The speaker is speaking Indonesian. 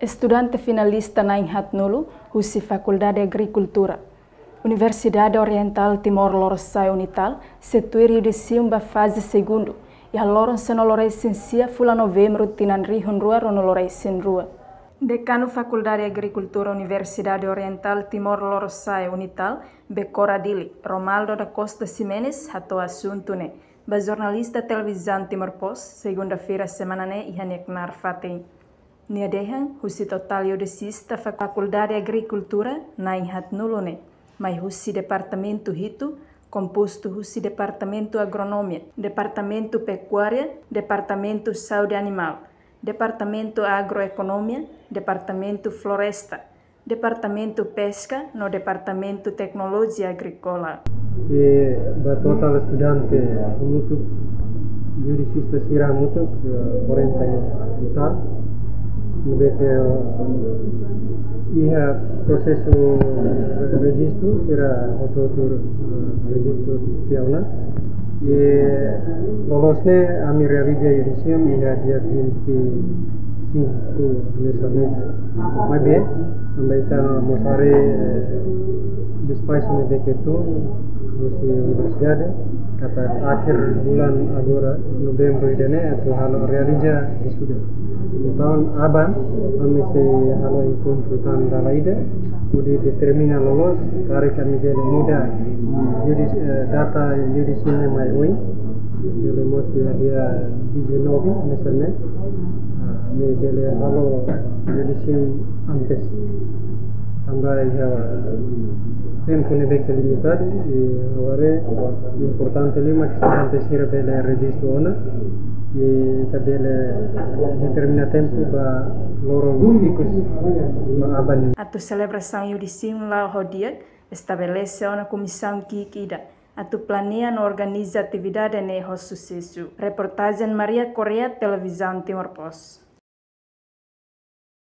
Estudante finalista na Inhat-Nulu, Husi Faculdade de Agricultura. Universidade Oriental Timor-Leste Unital, setuir yudisium ba fase segundo, e a loron senoloreicencia fula novembro tinan rihun rua ronoloreicen rua. Decano Faculdade de Agricultura Universidade Oriental Timor-Leste Unital, Becora Dili, Romaldo da Costa Ximenes, hato assunto ne, ba jornalista televisão Timor-Post, segunda-feira semana ne e haneknar fatei. Nia dehan, husi total yudisista Faculdade de Agricultura na Inhat-Nulu ne, mai husi departamento hitu, composto husi departamento agronomia, departamento pecuária, departamento saúde animal, departamento agroeconomia, departamento floresta, departamento pesca, no departamento tecnologia agrícola. E total estudante untuk yudisista siram untuk 40 total. Lebih ia prosesu registro sira ototur registro tiauna e lolosnya ami realiza yudisium ia dia 25 mesalnya mabe ambaita mosare despais itu musi universidade kata akhir bulan agora novembro idane atau halo realiza diskusi tahun aban kami se halo encontro tan dalaida mudi determina lolos kare kami jadi muda data yudisinya mai oi jadi mesti dia 19 misalnya me bele halo yudisium antes tambah ya tempo ne becca limitado e agora importante lima que antes ir bele registro ona e tabele determina tempo ba lorong ikut aban. A celebração yudisium lá rodia estabelece uma comissão que ida. A planeia e organiza atividade ne sucesso. Reportagem Maria Correa, Televisão Timor-Post.